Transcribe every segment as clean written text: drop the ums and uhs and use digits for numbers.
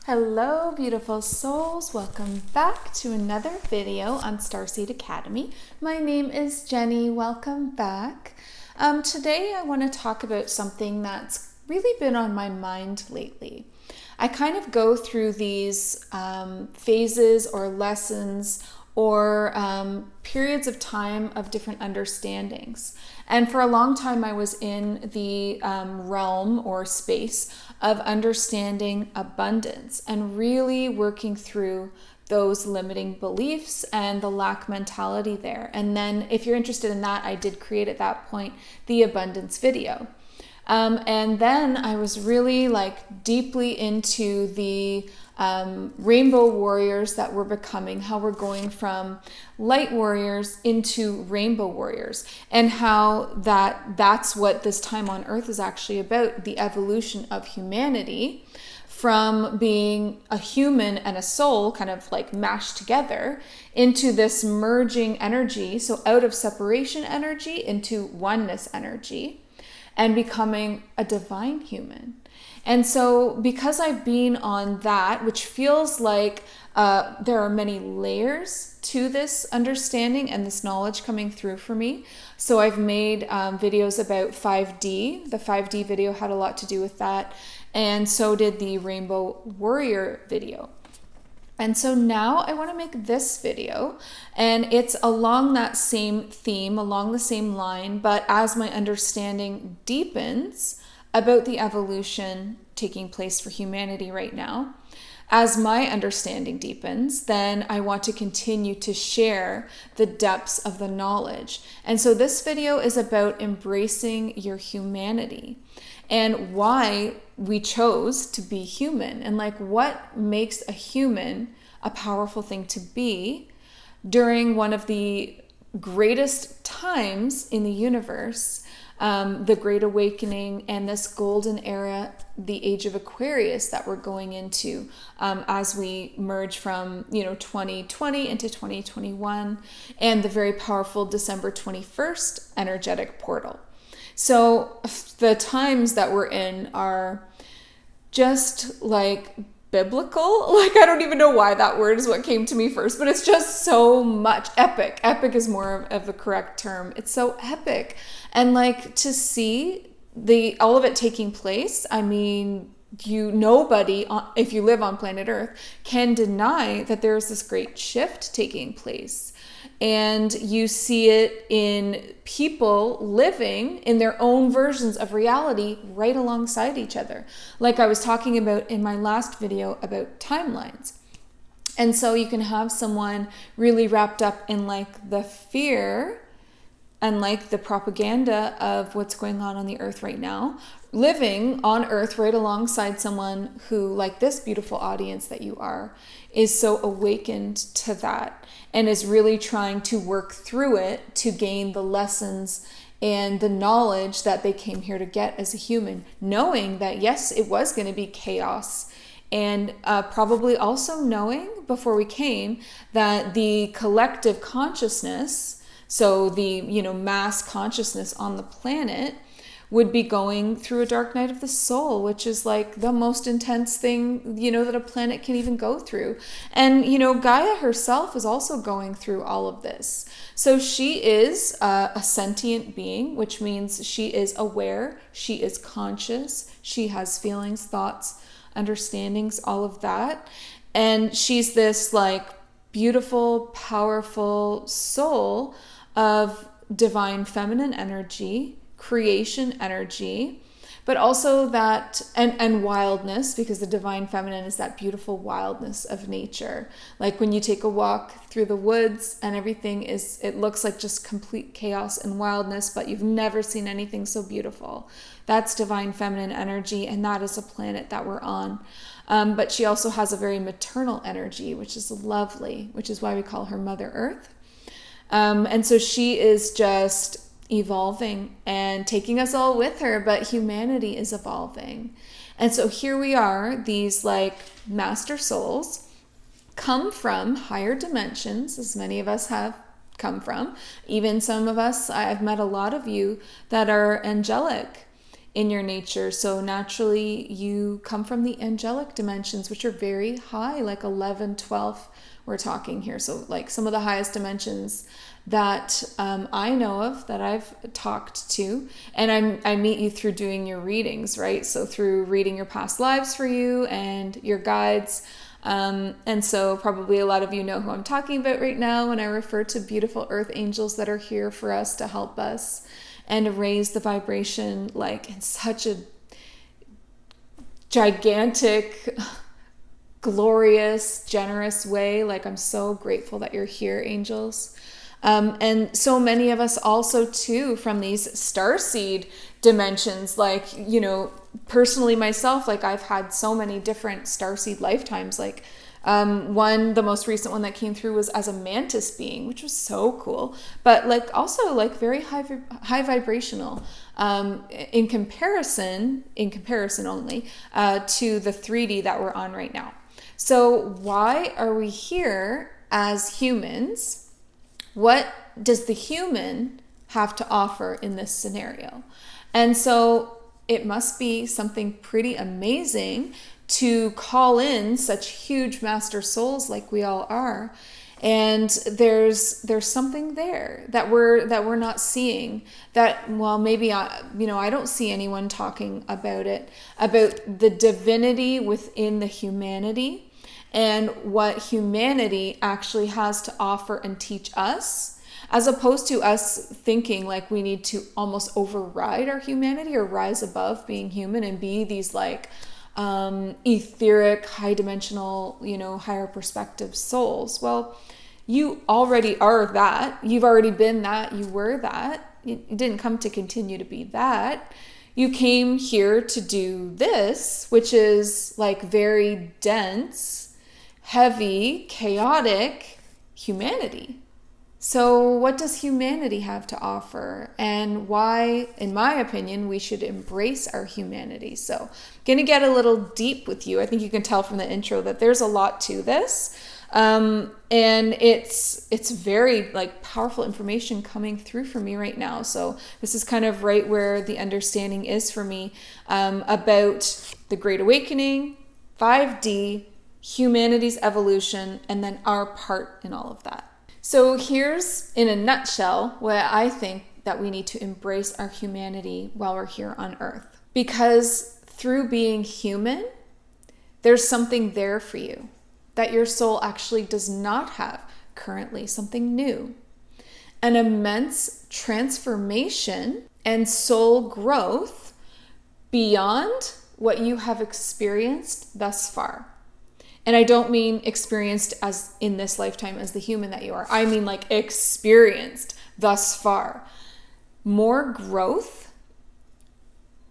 Hello, beautiful souls. Welcome back to another video on Starseed Academy. My name is Jenny. Welcome back. Today I want to talk about something that's really been on my mind lately. I kind of go through these phases or lessons or periods of time of different understandings. And for a long time, I was in the realm or space of understanding abundance and really working through those limiting beliefs and the lack mentality there. And then if you're interested in that, I did create at that point the abundance video. And then I was really deeply into the rainbow warriors that we're becoming, how we're going from light warriors into rainbow warriors, and how that's what this time on earth is actually about, the evolution of humanity from being a human and a soul kind of like mashed together into this merging energy, so out of separation energy into oneness energy, and becoming a divine human. And so because I've been on that, which feels like there are many layers to this understanding and this knowledge coming through for me. So I've made videos about 5D. The 5D video had a lot to do with that. And so did the Rainbow Warrior video. And so now I want to make this video, and it's along that same theme, along the same line, but as my understanding deepens about the evolution taking place for humanity right now, as my understanding deepens, then I want to continue to share the depths of the knowledge. And so this video is about embracing your humanity and why we chose to be human, and what makes a human a powerful thing to be during one of the greatest times in the universe, the Great Awakening and this golden era, the Age of Aquarius that we're going into as we merge from 2020 into 2021, and the very powerful December 21st energetic portal. So the times that we're in are just biblical. I don't even know why that word is what came to me first, but it's just so much epic. Epic is more of the correct term. It's so epic. And to see all of it taking place, I mean, nobody, if you live on planet Earth, can deny that there's this great shift taking place. And you see it in people living in their own versions of reality right alongside each other. Like I was talking about in my last video about timelines. And so you can have someone really wrapped up in the fear and the propaganda of what's going on the earth right now, living on earth right alongside someone who, like this beautiful audience that you are, is so awakened to that and is really trying to work through it to gain the lessons and the knowledge that they came here to get as a human, knowing that yes, it was going to be chaos, and probably also knowing before we came that the collective consciousness, so the mass consciousness on the planet, would be going through a dark night of the soul, which is the most intense thing, that a planet can even go through. And, Gaia herself is also going through all of this. So she is a sentient being, which means she is aware, she is conscious, she has feelings, thoughts, understandings, all of that. And she's this beautiful, powerful soul of divine feminine energy, creation energy, but also that and wildness, because the divine feminine is that beautiful wildness of nature. When you take a walk through the woods and everything it looks like just complete chaos and wildness, but you've never seen anything so beautiful. That's divine feminine energy, and that is a planet that we're on. But she also has a very maternal energy, which is lovely, which is why we call her Mother Earth. And so she is just evolving and taking us all with her, but humanity is evolving. And so here we are, these master souls come from higher dimensions, as many of us have come from. Even some of us, I've met a lot of you that are angelic in your nature. So naturally you come from the angelic dimensions, which are very high, like 11, 12 we're talking here. So like some of the highest dimensions that I know of, that I've talked to, and I meet you through doing your readings, right? So through reading your past lives for you and your guides. And so probably a lot of you know who I'm talking about right now when I refer to beautiful earth angels that are here for us to help us and raise the vibration like in such a gigantic, glorious, generous way. Like, I'm so grateful that you're here, angels. And so many of us also too from these starseed dimensions, like, you know, personally myself, like I've had so many different starseed lifetimes. Like the most recent one that came through was as a mantis being, which was so cool, but like also like very high vibrational in comparison only to the 3D that we're on right now. So why are we here as humans? What does the human have to offer in this scenario? And so it must be something pretty amazing to call in such huge master souls like we all are. And there's something there that we're not seeing, that, well, maybe I don't see anyone talking about it, about the divinity within the humanity, and what humanity actually has to offer and teach us, as opposed to us thinking like we need to almost override our humanity or rise above being human and be these like etheric, high dimensional, higher perspective souls. Well, you already are that. You've already been that. You were that. You didn't come to continue to be that. You came here to do this, which is like very dense, heavy, chaotic humanity. So what does humanity have to offer, and why, in my opinion, we should embrace our humanity? So I'm going to get a little deep with you. I think you can tell from the intro that there's a lot to this. And it's very like powerful information coming through for me right now. So this is kind of right where the understanding is for me about the Great Awakening, 5D, humanity's evolution, and then our part in all of that. So here's, in a nutshell, why I think that we need to embrace our humanity while we're here on Earth. Because through being human, there's something there for you that your soul actually does not have currently, something new. An immense transformation and soul growth beyond what you have experienced thus far. And I don't mean experienced as in this lifetime as the human that you are. I mean like experienced thus far. More growth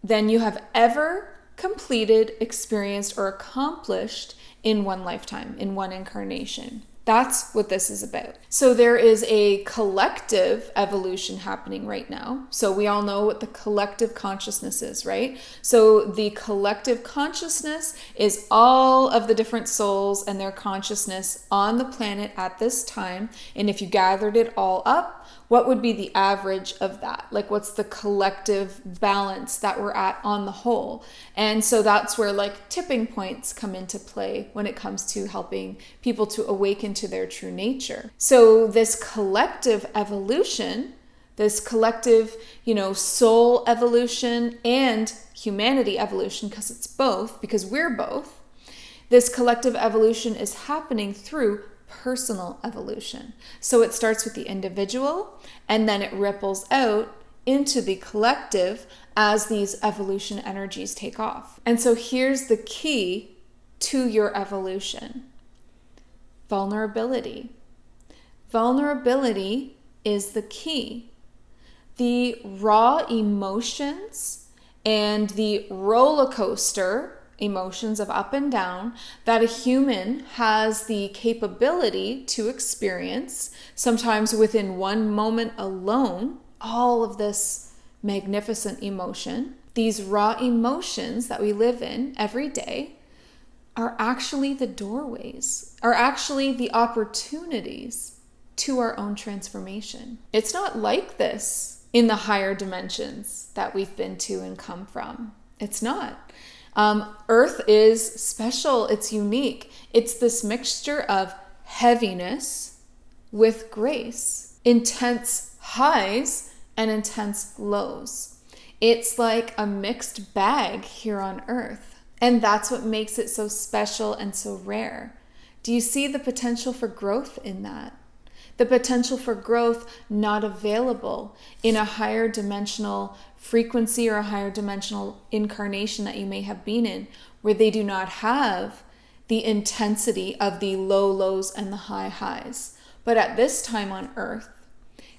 than you have ever completed, experienced, or accomplished in one lifetime, in one incarnation. That's what this is about. So there is a collective evolution happening right now. So we all know what the collective consciousness is, right? So the collective consciousness is all of the different souls and their consciousness on the planet at this time. And if you gathered it all up, what would be the average of that? Like, what's the collective balance that we're at on the whole? And so that's where like tipping points come into play when it comes to helping people to awaken to their true nature. So this collective evolution, this collective, soul evolution and humanity evolution, because it's both, because we're both, this collective evolution is happening through personal evolution. So it starts with the individual and then it ripples out into the collective as these evolution energies take off. And so here's the key to your evolution. Vulnerability. Vulnerability is the key. The raw emotions and the roller coaster emotions of up and down that a human has the capability to experience, sometimes within one moment alone, all of this magnificent emotion, these raw emotions that we live in every day are actually the doorways, are actually the opportunities to our own transformation. It's not like this in the higher dimensions that we've been to and come from. It's not. Earth is special. It's unique. It's this mixture of heaviness with grace, intense highs and intense lows. It's like a mixed bag here on Earth. And that's what makes it so special and so rare. Do you see the potential for growth in that? The potential for growth not available in a higher dimensional frequency or a higher dimensional incarnation that you may have been in, where they do not have the intensity of the low lows and the high highs. But at this time on Earth,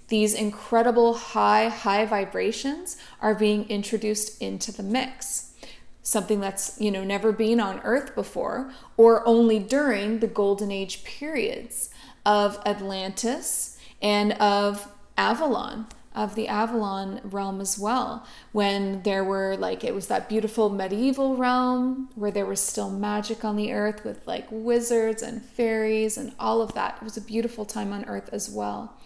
these incredible high vibrations are being introduced into the mix. Something that's, never been on Earth before, or only during the golden age periods of Atlantis and of Avalon, of the Avalon realm as well, when there were it was that beautiful medieval realm where there was still magic on the earth with wizards and fairies and all of that. It was a beautiful time on Earth as well.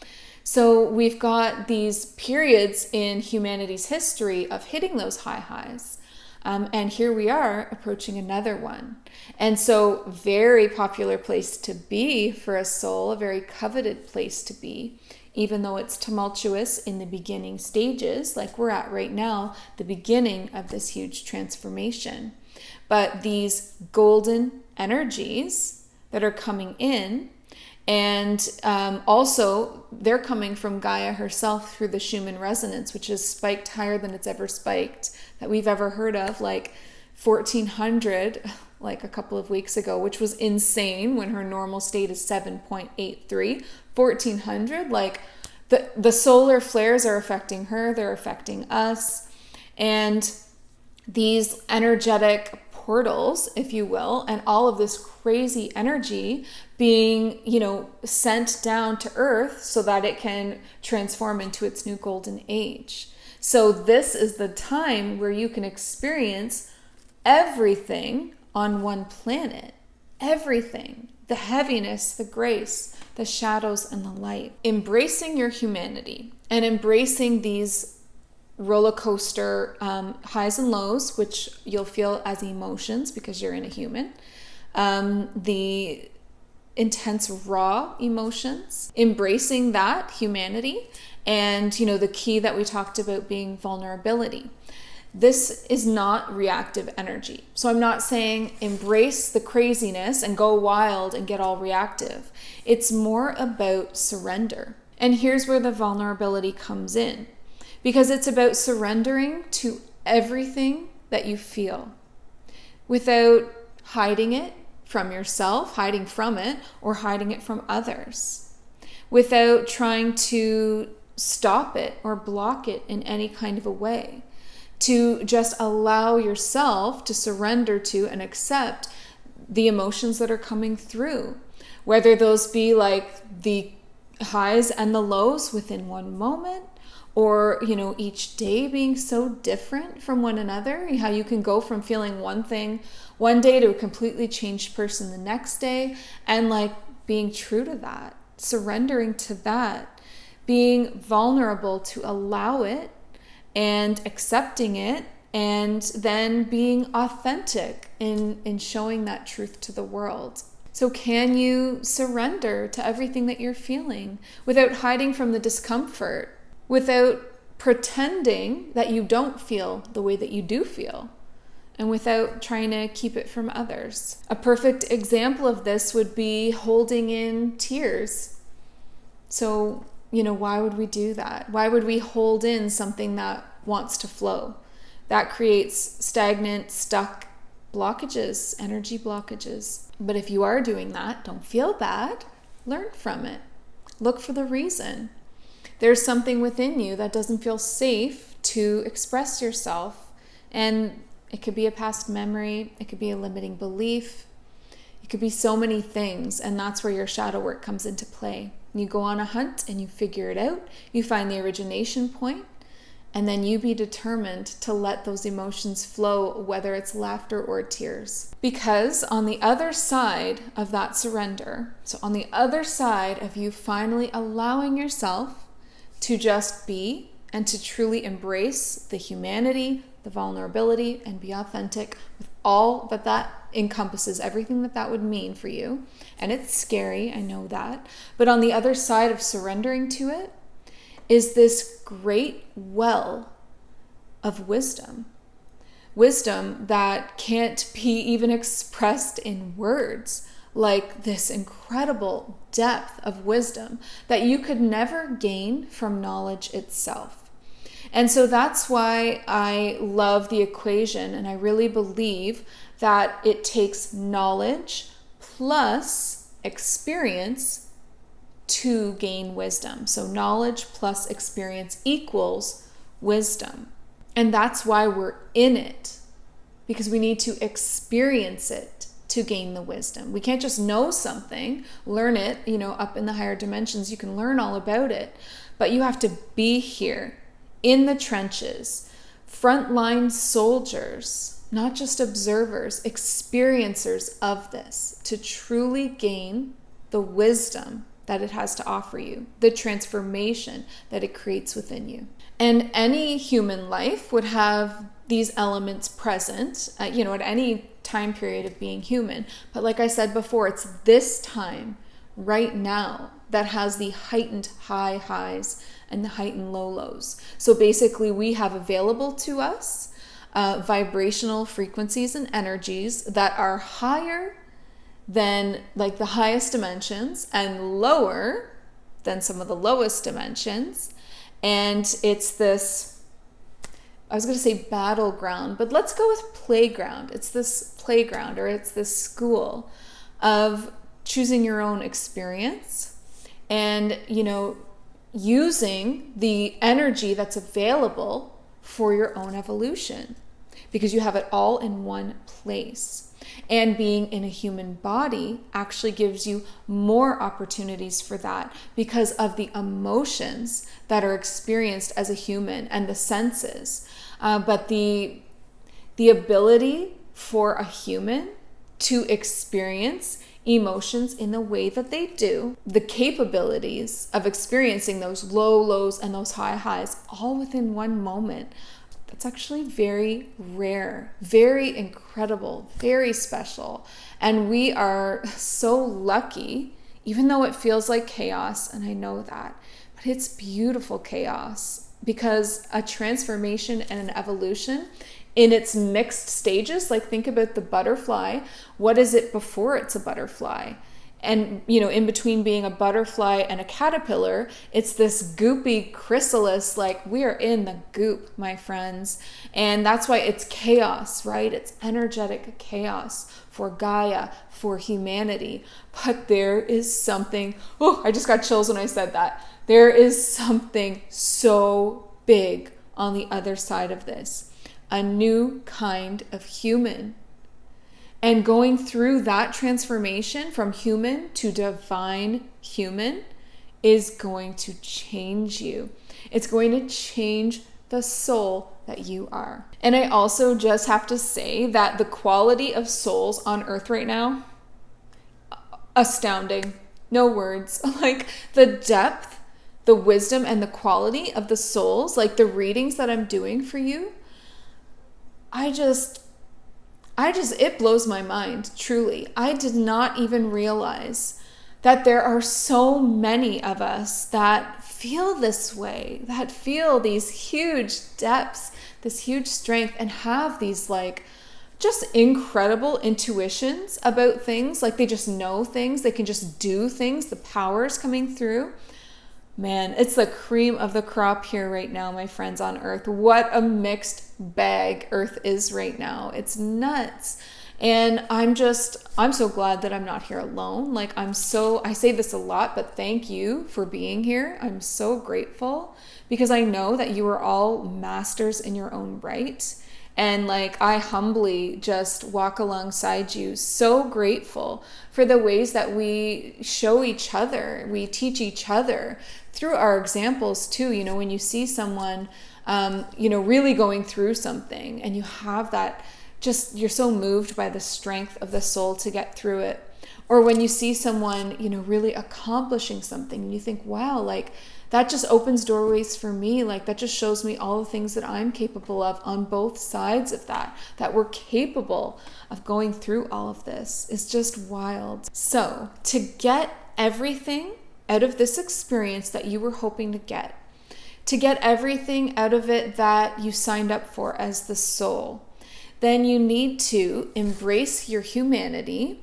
So we've got these periods in humanity's history of hitting those high highs. And here we are approaching another one. And so very popular place to be for a soul, a very coveted place to be, even though it's tumultuous in the beginning stages, like we're at right now, the beginning of this huge transformation. But these golden energies that are coming in, and also they're coming from Gaia herself through the Schumann resonance, which is spiked higher than it's ever spiked that we've ever heard of, 1400, a couple of weeks ago, which was insane when her normal state is 7.83. 1400, the solar flares are affecting her, they're affecting us. And these energetic portals, if you will, and all of this crazy energy being, sent down to Earth so that it can transform into its new golden age. So this is the time where you can experience everything on one planet. Everything. The heaviness, the grace, the shadows, and the light. Embracing your humanity and embracing these roller coaster highs and lows, which you'll feel as emotions because you're in a human. The intense raw emotions, embracing that humanity, and the key that we talked about being vulnerability. This is not reactive energy. So I'm not saying embrace the craziness and go wild and get all reactive. It's more about surrender. And here's where the vulnerability comes in, because it's about surrendering to everything that you feel without hiding it from yourself, hiding from it, or hiding it from others, without trying to stop it or block it in any kind of a way, to just allow yourself to surrender to and accept the emotions that are coming through, whether those be the highs and the lows within one moment, or each day being so different from one another, how you can go from feeling one thing one day to a completely changed person the next day, and being true to that, surrendering to that, being vulnerable to allow it and accepting it, and then being authentic in showing that truth to the world. So can you surrender to everything that you're feeling without hiding from the discomfort, without pretending that you don't feel the way that you do feel, and without trying to keep it from others? A perfect example of this would be holding in tears. So, why would we do that? Why would we hold in something that wants to flow? That creates stagnant, stuck blockages, energy blockages. But if you are doing that, don't feel bad. Learn from it. Look for the reason. There's something within you that doesn't feel safe to express yourself. And it could be a past memory. It could be a limiting belief. It could be so many things. And that's where your shadow work comes into play. You go on a hunt and you figure it out. You find the origination point. And then you be determined to let those emotions flow, whether it's laughter or tears. Because on the other side of that surrender, so on the other side of you finally allowing yourself to just be and to truly embrace the humanity, the vulnerability, and be authentic with all that that encompasses, everything that that would mean for you. And it's scary, I know that. But on the other side of surrendering to it is this great well of wisdom. Wisdom that can't be even expressed in words, like this incredible depth of wisdom that you could never gain from knowledge itself. And so that's why I love the equation, and I really believe that it takes knowledge plus experience to gain wisdom. So knowledge plus experience equals wisdom. And that's why we're in it, because we need to experience it to gain the wisdom. We can't just know something, learn it, up in the higher dimensions, you can learn all about it, but you have to be here in the trenches, frontline soldiers, not just observers, experiencers of this, to truly gain the wisdom that it has to offer you, the transformation that it creates within you. And any human life would have these elements present, at any time period of being human. But like I said before, it's this time, right now, that has the heightened high highs and the heightened low lows. So basically, we have available to us vibrational frequencies and energies that are higher than like the highest dimensions and lower than some of the lowest dimensions. And it's this, I was going to say battleground, but let's go with playground. It's this playground, or it's this school of choosing your own experience and, using the energy that's available for your own evolution, because you have it all in one place. And being in a human body actually gives you more opportunities for that because of the emotions that are experienced as a human and the senses. But the ability for a human to experience emotions in the way that they do, the capabilities of experiencing those low lows and those high highs all within one moment, that's actually very rare, very incredible, very special. And we are so lucky, even though it feels like chaos, and I know that, but it's beautiful chaos, because a transformation and an evolution in its mixed stages, like think about the butterfly. What is it before it's a butterfly? And, in between being a butterfly and a caterpillar, it's this goopy chrysalis, like we are in the goop, my friends. And that's why it's chaos, right? It's energetic chaos for Gaia, for humanity. But there is something, I just got chills when I said that. There is something so big on the other side of this. A new kind of human. And going through that transformation from human to divine human is going to change you. It's going to change the soul that you are. And I also just have to say that the quality of souls on earth right now, astounding. No words. Like the depth, the wisdom, and the quality of the souls, like the readings that I'm doing for you, it blows my mind, truly. I did not even realize that there are so many of us that feel this way, that feel these huge depths, this huge strength, and have these just incredible intuitions about things. Like they just know things, they can just do things, the power's coming through. Man, it's the cream of the crop here right now, my friends on Earth. What a mixed bag Earth is right now. It's nuts. And I'm so glad that I'm not here alone. I say this a lot, but thank you for being here. I'm so grateful because I know that you are all masters in your own right. And I humbly just walk alongside you, so grateful for the ways that we show each other, we teach each other through our examples too. When you see someone, really going through something and you have that, you're so moved by the strength of the soul to get through it. Or when you see someone, you know, really accomplishing something and you think, wow, like that just opens doorways for me. Like that just shows me all the things that I'm capable of on both sides of that we're capable of going through all of this. Is just wild. So to get everything out of this experience that you were hoping to get everything out of it that you signed up for as the soul, then you need to embrace your humanity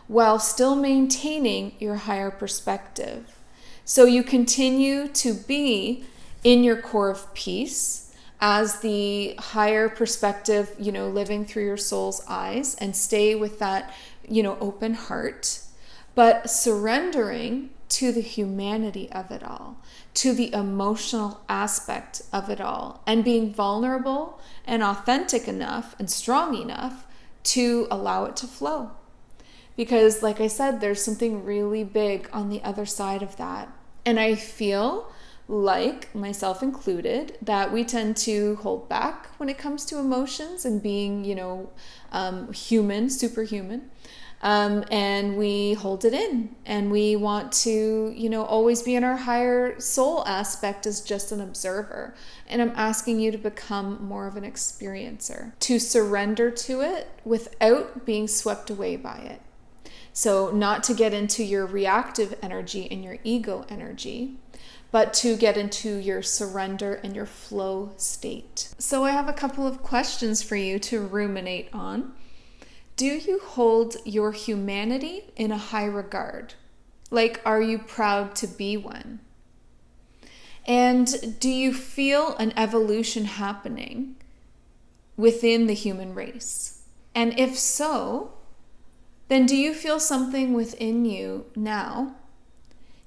while still maintaining your higher perspective. So you continue to be in your core of peace as the higher perspective, you know, living through your soul's eyes, and stay with that, you know, open heart, but surrendering to the humanity of it all, to the emotional aspect of it all, and being vulnerable and authentic enough and strong enough to allow it to flow. Because like I said, there's something really big on the other side of that. And I feel like, myself included, that we tend to hold back when it comes to emotions and being, you know, human, superhuman. And we hold it in, and we want to, you know, always be in our higher soul aspect as just an observer. And I'm asking you to become more of an experiencer, to surrender to it without being swept away by it. So not to get into your reactive energy and your ego energy, but to get into your surrender and your flow state. So I have a couple of questions for you to ruminate on. Do you hold your humanity in a high regard? Like, are you proud to be one? And do you feel an evolution happening within the human race? And if so, then do you feel something within you now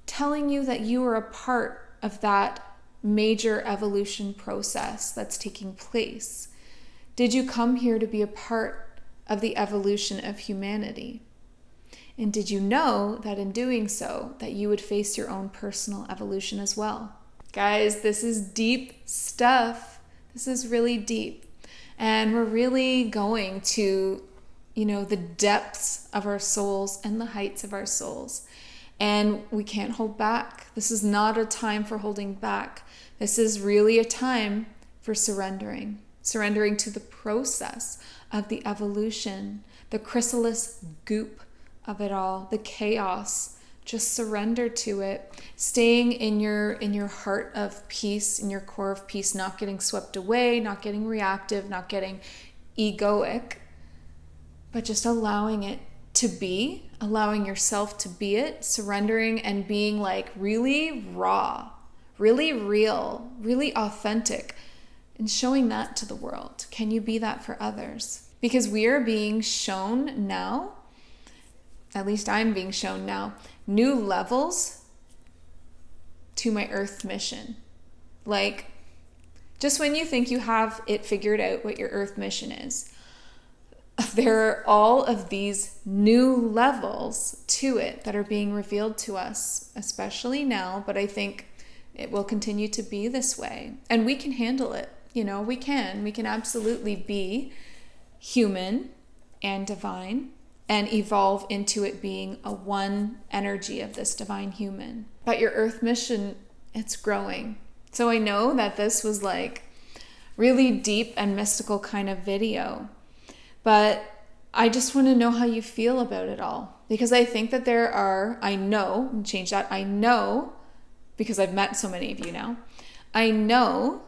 telling you that you are a part of that major evolution process that's taking place? Did you come here to be a part of the evolution of humanity? And did you know that in doing so, that you would face your own personal evolution as well? Guys, this is deep stuff. This is really deep. And we're really going to, you know, the depths of our souls and the heights of our souls. And we can't hold back. This is not a time for holding back. This is really a time for surrendering to the process of the evolution, the chrysalis goop of it all, the chaos. Just surrender to it, staying in your heart of peace, in your core of peace, not getting swept away, not getting reactive, not getting egoic, but just allowing it to be, allowing yourself to be it, surrendering and being like really raw, really real, really authentic, and showing that to the world. Can you be that for others? Because we are being shown now, at least I'm being shown now, new levels to my earth mission. Like, just when you think you have it figured out what your earth mission is, there are all of these new levels to it that are being revealed to us, especially now, but I think it will continue to be this way. And we can handle it. You know, we can absolutely be human and divine and evolve into it being a one energy of this divine human. But your earth mission, it's growing. So I know that this was like really deep and mystical kind of video, but I just want to know how you feel about it all. Because I think that I know, because I've met so many of you now, I know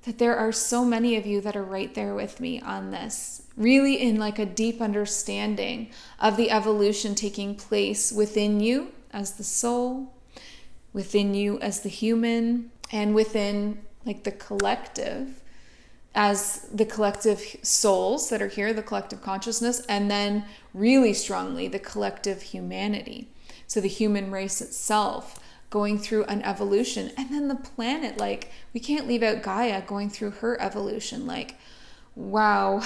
that there are so many of you that are right there with me on this, really in like a deep understanding of the evolution taking place within you as the soul, within you as the human, and within like the collective, as the collective souls that are here, the collective consciousness, and then really strongly the collective humanity. So the human race itself going through an evolution, and then the planet, like we can't leave out Gaia going through her evolution. Like, wow,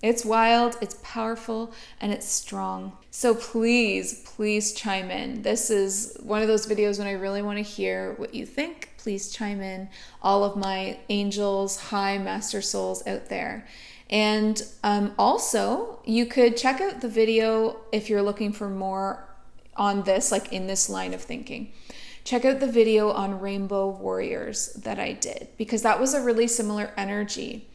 it's wild, it's powerful, and it's strong. So please chime in. This is one of those videos when I really want to hear what you think. Please chime in, all of my angels, high master souls out there. And also, you could check out the video if you're looking for more on this, like in this line of thinking. Check out the video on Rainbow Warriors that I did, because that was a really similar energy.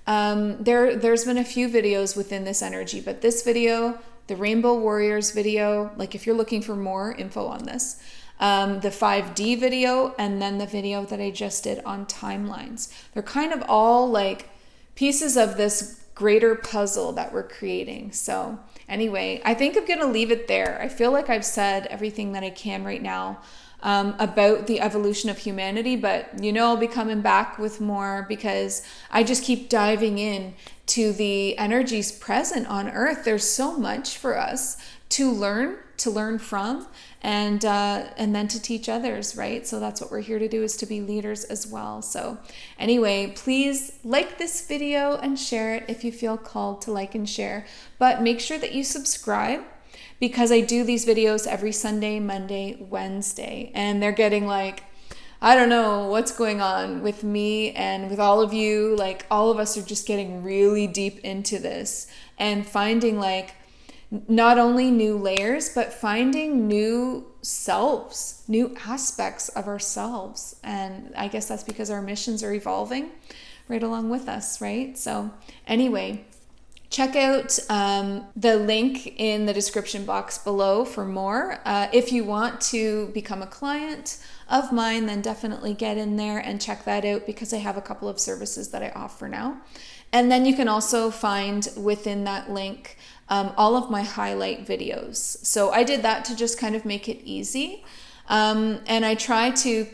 There's been a few videos within this energy, but this video, the Rainbow Warriors video, like if you're looking for more info on this, the 5D video, and then the video that I just did on timelines. They're kind of all like pieces of this greater puzzle that we're creating. So anyway, I think I'm going to leave it there. I feel like I've said everything that I can right now about the evolution of humanity, but I'll be coming back with more, because I just keep diving in to the energies present on Earth. There's so much for us to learn from, and then to teach others, right? So that's what we're here to do, is to be leaders as well. So anyway, please like this video and share it if you feel called to like and share, but make sure that you subscribe, because I do these videos every Sunday, Monday, Wednesday, and they're getting like, I don't know what's going on with me and with all of you. Like, all of us are just getting really deep into this and finding like not only new layers, but finding new selves, new aspects of ourselves. And I guess that's because our missions are evolving right along with us, right? So anyway, check out the link in the description box below for more. If you want to become a client of mine, then definitely get in there and check that out, because I have a couple of services that I offer now. And then you can also find within that link all of my highlight videos. So I did that to just kind of make it easy. And I try to,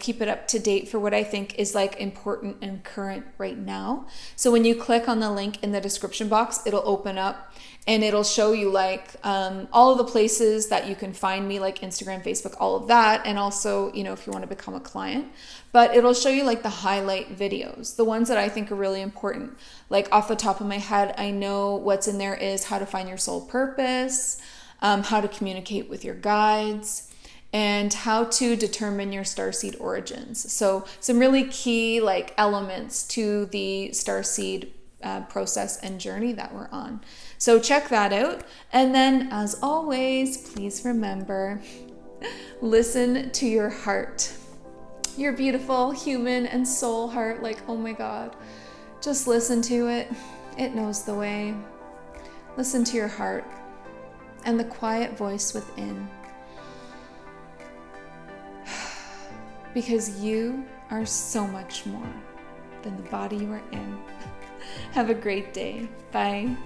keep it up to date for what I think is like important and current right now. So when you click on the link in the description box, it'll open up and it'll show you like all of the places that you can find me, like Instagram, Facebook, all of that. And also, if you want to become a client, but it'll show you like the highlight videos, the ones that I think are really important. Like off the top of my head, I know what's in there is how to find your soul purpose, how to communicate with your guides, and how to determine your starseed origins. So some really key like elements to the starseed process and journey that we're on. So check that out. And then as always, please remember, listen to your heart, your beautiful human and soul heart. Like, oh my God, just listen to it. It knows the way. Listen to your heart and the quiet voice within. Because you are so much more than the body you are in. Have a great day. Bye.